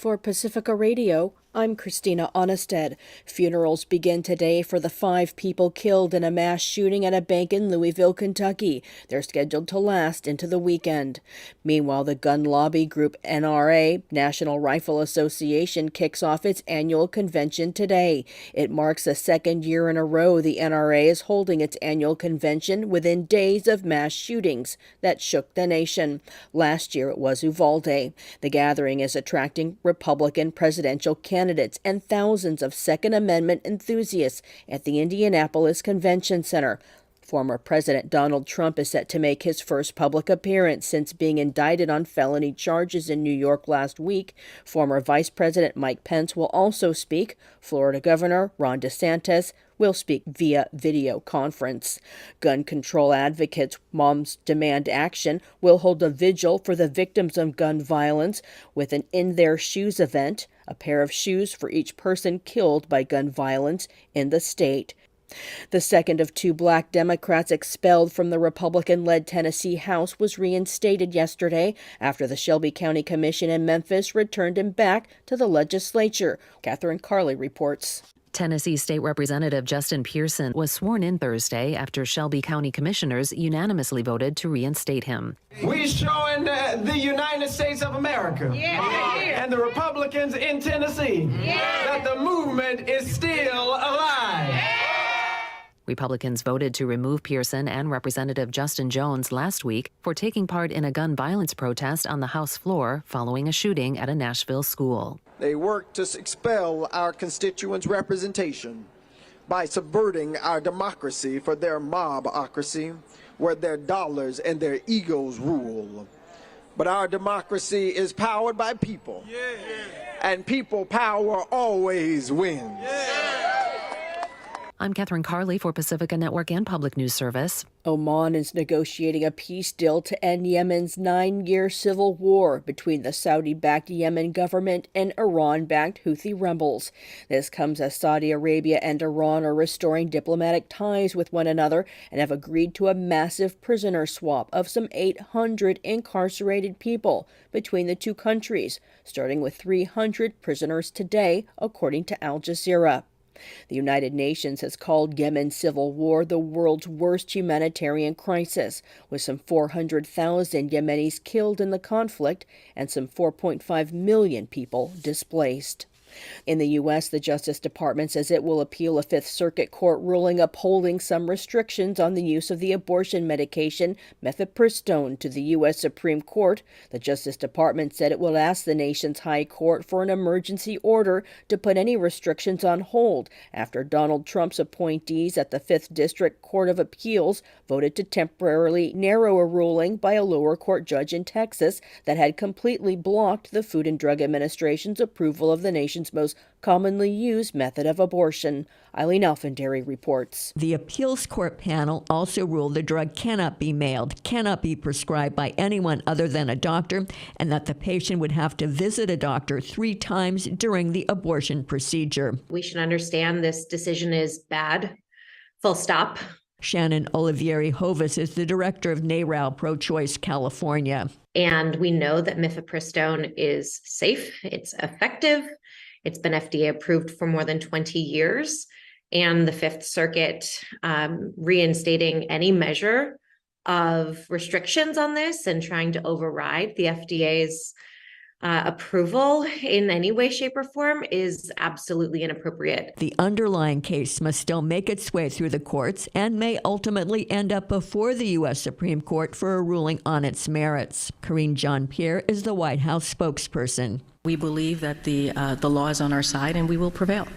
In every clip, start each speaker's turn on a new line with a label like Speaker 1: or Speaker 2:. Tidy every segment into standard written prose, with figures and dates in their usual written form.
Speaker 1: For Pacifica Radio, I'm Christina Onnested. Funerals begin today for the 5 people killed in a mass shooting at a bank in Louisville, Kentucky. They're scheduled to last into the weekend. Meanwhile, the gun lobby group NRA, National Rifle Association, kicks off its annual convention today. It marks the second year in a row the NRA is holding its annual convention within days of mass shootings that shook the nation. Last year it was Uvalde. The gathering is attracting Republican presidential candidates and thousands of Second Amendment enthusiasts at the Indianapolis Convention Center. Former President Donald Trump is set to make his first public appearance since being indicted on felony charges in New York last week. Former Vice President Mike Pence will also speak. Florida Governor Ron DeSantis will speak via video conference. Gun control advocates Moms Demand Action will hold a vigil for the victims of gun violence with an In Their Shoes event, a pair of shoes for each person killed by gun violence in the state. The second of 2 black Democrats expelled from the Republican-led Tennessee House was reinstated yesterday after the Shelby County Commission in Memphis returned him back to the legislature. Catherine Carley reports.
Speaker 2: Tennessee State Representative Justin Pearson was sworn in Thursday after Shelby County commissioners unanimously voted to reinstate him.
Speaker 3: We showing the United States of America and the Republicans in Tennessee that the movement is still alive.
Speaker 2: Republicans voted to remove Pearson and Representative Justin Jones last week for taking part in a gun violence protest on the House floor following a shooting at a Nashville school.
Speaker 4: They work to expel our constituents' representation by subverting our democracy for their mobocracy, where their dollars and their egos rule. But our democracy is powered by people, and people power always wins.
Speaker 2: I'm Catherine Carley for Pacifica Network and Public News Service.
Speaker 1: Oman is negotiating a peace deal to end Yemen's 9-year civil war between the Saudi-backed Yemen government and Iran-backed Houthi rebels. This comes as Saudi Arabia and Iran are restoring diplomatic ties with one another and have agreed to a massive prisoner swap of some 800 incarcerated people between the two countries, starting with 300 prisoners today, according to Al Jazeera. The United Nations has called Yemen's civil war the world's worst humanitarian crisis, with some 400,000 Yemenis killed in the conflict and some 4.5 million people displaced. In the U.S., the Justice Department says it will appeal a Fifth Circuit court ruling upholding some restrictions on the use of the abortion medication mifepristone to the U.S. Supreme Court. The Justice Department said it will ask the nation's high court for an emergency order to put any restrictions on hold after Donald Trump's appointees at the 5th District Court of Appeals voted to temporarily narrow a ruling by a lower court judge in Texas that had completely blocked the Food and Drug Administration's approval of the nation's most commonly used method of abortion. Eileen Alfandary reports.
Speaker 5: The appeals court panel also ruled the drug cannot be mailed, cannot be prescribed by anyone other than a doctor, and that the patient would have to visit a doctor 3 times during the abortion procedure.
Speaker 6: We should understand this decision is bad. Full stop.
Speaker 5: Shannon Olivieri-Hovis is the director of NARAL Pro-Choice California.
Speaker 6: And we know that mifepristone is safe, it's effective, it's been FDA approved for more than 20 years. And the Fifth Circuit reinstating any measure of restrictions on this and trying to override the FDA's approval in any way, shape, or form is absolutely inappropriate.
Speaker 5: The underlying case must still make its way through the courts and may ultimately end up before the U.S. Supreme Court for a ruling on its merits. Karine Jean-Pierre is the White House spokesperson.
Speaker 7: We believe that the law is on our side and we will prevail.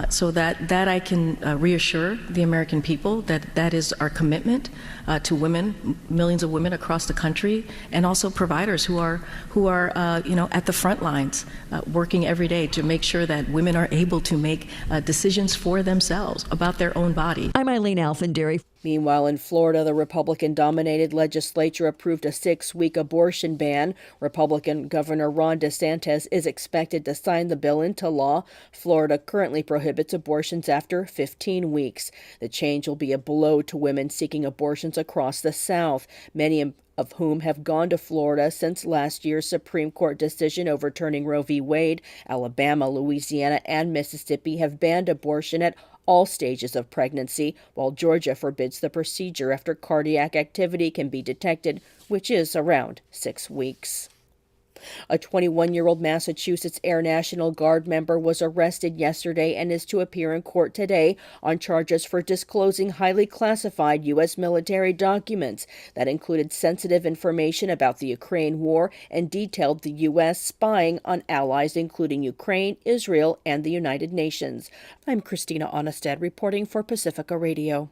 Speaker 7: So that I can reassure the American people that is our commitment to women, millions of women across the country, and also providers who are at the front lines working every day to make sure that women are able to make decisions for themselves about their own body.
Speaker 5: I'm Eileen Alfandary.
Speaker 1: Meanwhile, in Florida, the Republican-dominated legislature approved a 6-week abortion ban. Republican Governor Ron DeSantis is expected to sign the bill into law. Florida currently prohibits abortions after 15 weeks. The change will be a blow to women seeking abortions across the South. Many of whom have gone to Florida since last year's Supreme Court decision overturning Roe v. Wade. Alabama, Louisiana, and Mississippi have banned abortion at all stages of pregnancy, while Georgia forbids the procedure after cardiac activity can be detected, which is around 6 weeks. A 21-year-old Massachusetts Air National Guard member was arrested yesterday and is to appear in court today on charges for disclosing highly classified U.S. military documents that included sensitive information about the Ukraine war and detailed the U.S. spying on allies including Ukraine, Israel, and the United Nations. I'm Christina Onestad reporting for Pacifica Radio.